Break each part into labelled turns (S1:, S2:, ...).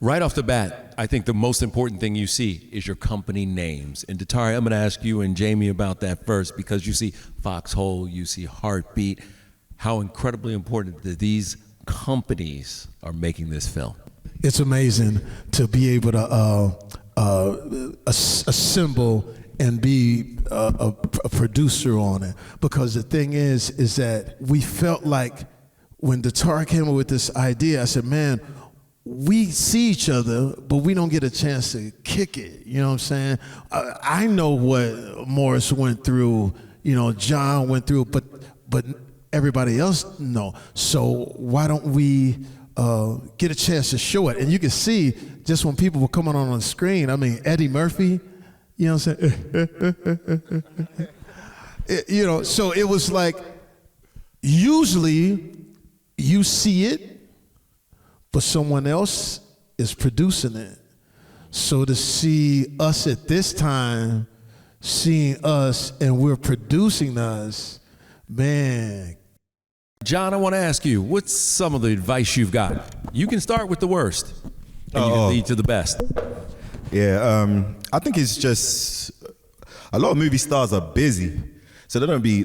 S1: Right off the bat, I think the most important thing you see is your company names. And Datari, I'm going to ask you and Jamie about that first, because you see Foxhole, you see Heartbeat. How incredibly important that these companies are making this film.
S2: It's amazing to be able to assemble and be a producer on it, because the thing is that we felt like when Datari came up with this idea, I said, man, we see each other, but we don't get a chance to kick it. You know what I'm saying? I know what Morris went through, John went through, but everybody else know. So why don't we get a chance to show it? And you can see just when people were coming on the screen, I mean, Eddie Murphy, you know what I'm saying? So it was like, usually you see it, but someone else is producing it. So to see us at this time, seeing us and we're producing us, man.
S1: John, I want to ask you, what's some of the advice you've got? You can start with the worst, and you can lead to the best.
S3: Yeah, I think it's just, a lot of movie stars are busy, so they don't be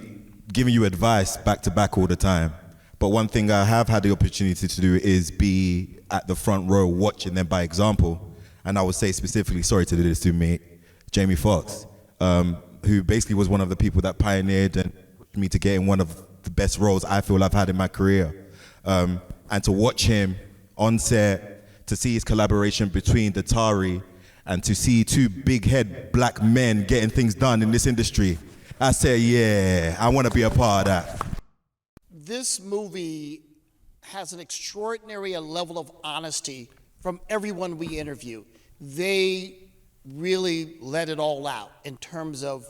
S3: giving you advice back to back all the time. But one thing I have had the opportunity to do is be at the front row watching them by example. And I would say specifically, sorry to do this to me, Jamie Foxx, who basically was one of the people that pioneered and pushed me to get in one of the best roles I feel I've had in my career. And to watch him on set, to see his collaboration between Datari, and to see two big head black men getting things done in this industry, I said, yeah, I want to be a part of that.
S4: This movie has an extraordinary level of honesty from everyone we interview. They really let it all out in terms of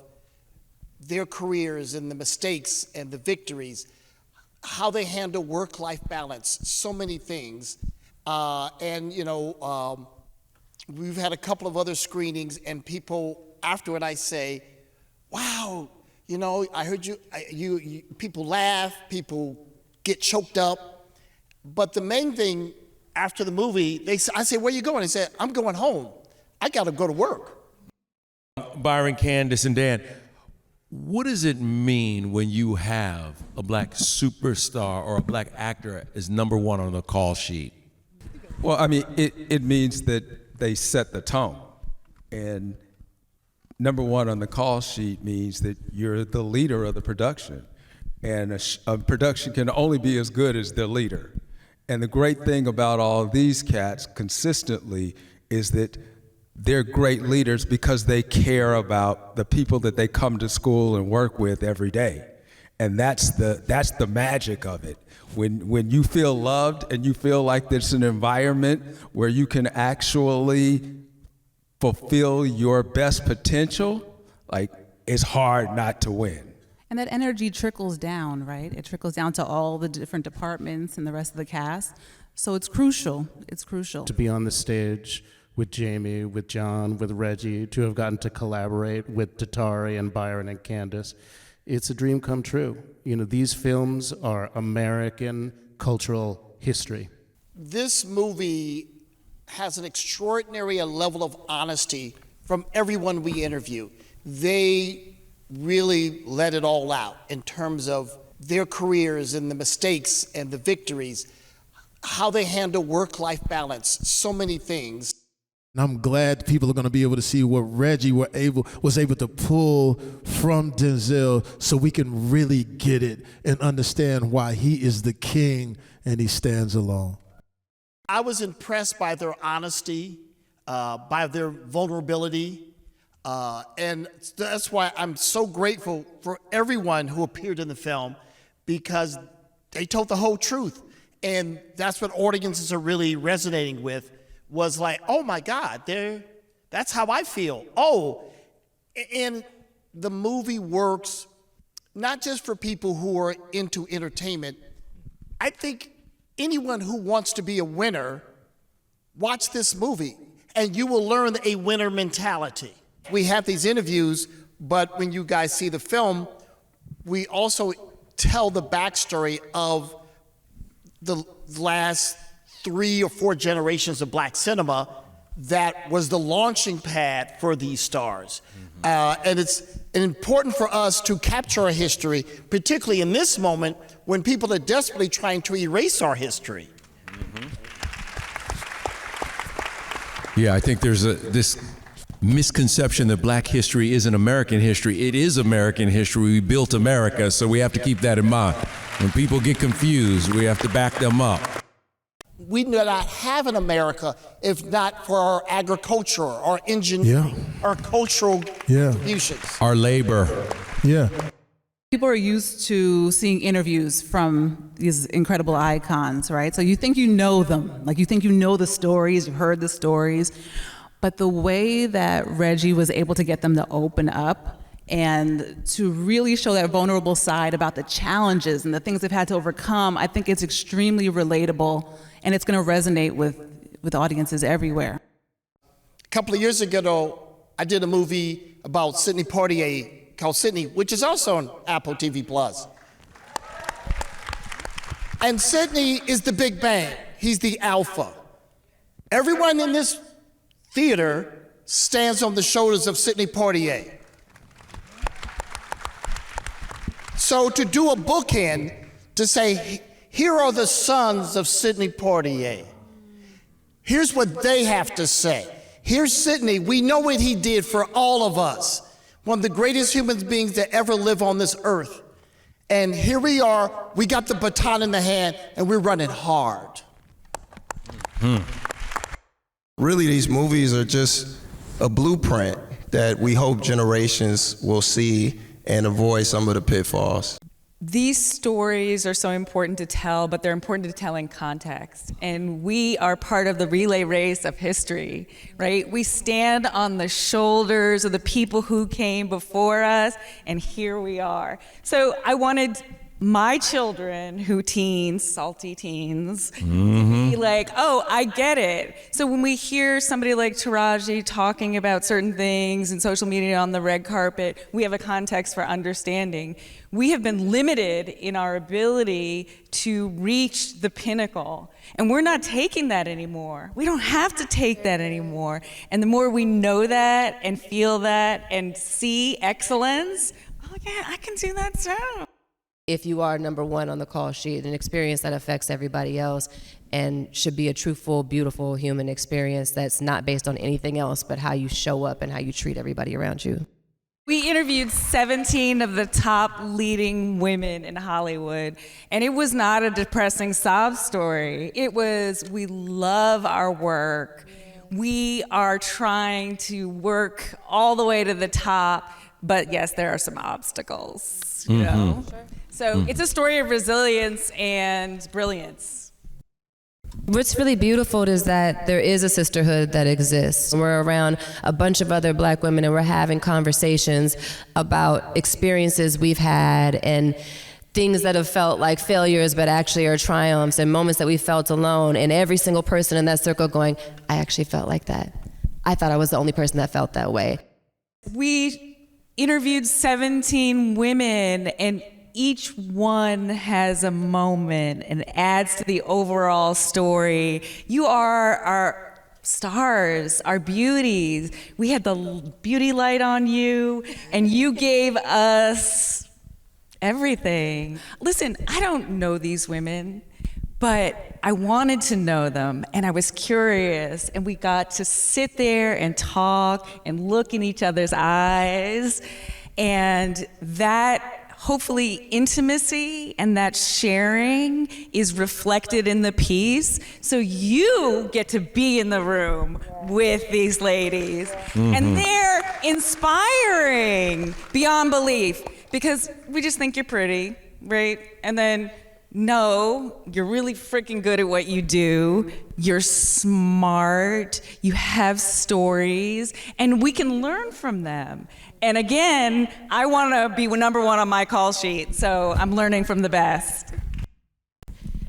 S4: their careers and the mistakes and the victories, how they handle work-life balance, so many things. We've had a couple of other screenings, and people afterward I say, wow, I heard you people laugh, people get choked up. But the main thing after the movie, I say, where you going? They said, I'm going home. I got to go to work.
S1: Byron, Candice, and Dan, what does it mean when you have a black superstar or a black actor as #1 on the call sheet?
S5: Well, I mean, it means that they set the tone. And #1 on the call sheet means that you're the leader of the production. And a production can only be as good as their leader. And the great thing about all of these cats consistently is that they're great leaders because they care about the people that they come to school and work with every day. And that's the magic of it. When you feel loved and you feel like there's an environment where you can actually fulfill your best potential, like, it's hard not to win.
S6: And that energy trickles down, right? It trickles down to all the different departments and the rest of the cast. So it's crucial. It's crucial.
S7: To be on the stage with Jamie, with John, with Reggie, to have gotten to collaborate with Datari and Byron and Candice, it's a dream come true. These films are American cultural history.
S4: This movie has an extraordinary level of honesty from everyone we interview. They really let it all out in terms of their careers and the mistakes and the victories, how they handle work-life balance, so many things.
S2: And I'm glad people are going to be able to see what Reggie was able to pull from Denzel, so we can really get it and understand why he is the king and he stands alone.
S4: I was impressed by their honesty, by their vulnerability, and that's why I'm so grateful for everyone who appeared in the film, because they told the whole truth. And that's what audiences are really resonating with, was like, oh my God, that's how I feel. Oh, and the movie works not just for people who are into entertainment. I think anyone who wants to be a winner, watch this movie, and you will learn a winner mentality. We have these interviews, but when you guys see the film, we also tell the backstory of the last 3 or 4 generations of black cinema that was the launching pad for these stars. And it's important for us to capture our history, particularly in this moment when people are desperately trying to erase our history.
S1: Yeah, I think there's this misconception that black history isn't American history. It is American history. We built America, so we have to keep that in mind. When people get confused, we have to back them up.
S4: We do not have an America if not for our agriculture, our engineering, our cultural contributions.
S1: Our labor.
S2: Yeah.
S6: People are used to seeing interviews from these incredible icons, right? So you think you know them, like you think you know the stories, you've heard the stories, but the way that Reggie was able to get them to open up and to really show that vulnerable side about the challenges and the things they've had to overcome, I think it's extremely relatable, and it's going to resonate with audiences everywhere.
S4: A couple of years ago, I did a movie about Sidney Poitier called Sidney, which is also on Apple TV+. And Sidney is the Big Bang. He's the alpha. Everyone in this theater stands on the shoulders of Sidney Poitier. So to do a bookend, to say, here are the sons of Sidney Poitier. Here's what they have to say. Here's Sidney. We know what he did for all of us. One of the greatest human beings to ever live on this earth. And here we are, we got the baton in the hand, and we're running hard.
S8: Really, these movies are just a blueprint that we hope generations will see and avoid some of the pitfalls.
S9: These stories are so important to tell, but they're important to tell in context. And we are part of the relay race of history, right? We stand on the shoulders of the people who came before us, and here we are. So I wanted my children, who teens, salty teens, to be like, oh, I get it. So when we hear somebody like Taraji talking about certain things in social media on the red carpet, we have a context for understanding. We have been limited in our ability to reach the pinnacle, and we're not taking that anymore. We don't have to take that anymore. And the more we know that and feel that and see excellence, oh yeah, I can do that too.
S10: If you are number one on the call sheet, an experience that affects everybody else and should be a truthful, beautiful human experience that's not based on anything else but how you show up and how you treat everybody around you.
S9: We interviewed 17 of the top leading women in Hollywood, and it was not a depressing sob story. It was, we love our work. We are trying to work all the way to the top, but yes, there are some obstacles, you know? So it's a story of resilience and brilliance.
S10: What's really beautiful is that there is a sisterhood that exists. We're around a bunch of other black women and we're having conversations about experiences we've had and things that have felt like failures but actually are triumphs, and moments that we felt alone, and every single person in that circle going, I actually felt like that. I thought I was the only person that felt that way.
S9: We interviewed 17 women, and each one has a moment and adds to the overall story. You are our stars, our beauties. We had the beauty light on you, and you gave us everything. Listen, I don't know these women, but I wanted to know them, and I was curious, and we got to sit there and talk and look in each other's eyes, and that hopefully intimacy and that sharing is reflected in the piece. So you get to be in the room with these ladies. And they're inspiring beyond belief, because we just think you're pretty, right? And then, no, you're really freaking good at what you do. You're smart, you have stories, and we can learn from them. And again, I want to be number one on my call sheet, so I'm learning from the best.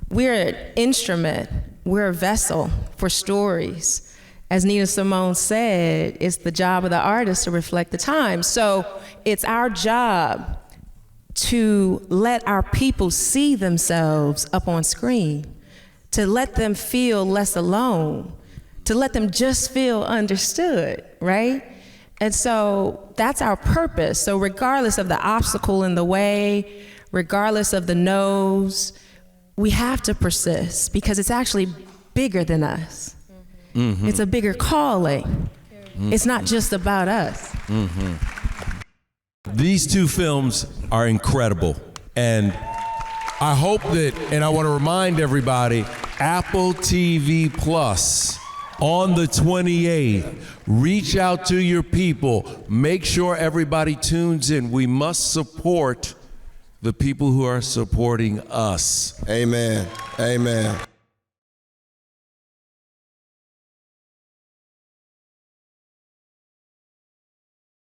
S11: We're an instrument, we're a vessel for stories. As Nina Simone said, it's the job of the artist to reflect the time. So it's our job to let our people see themselves up on screen, to let them feel less alone, to let them just feel understood, right? And so that's our purpose. So regardless of the obstacle in the way, regardless of the no's, we have to persist because it's actually bigger than us. Mm-hmm. It's a bigger calling. Mm-hmm. It's not just about us.
S1: Mm-hmm. These two films are incredible. And I hope that, and I want to remind everybody, Apple TV Plus on the 28th. Reach out to your people. Make sure everybody tunes in. We must support the people who are supporting us.
S8: Amen. Amen.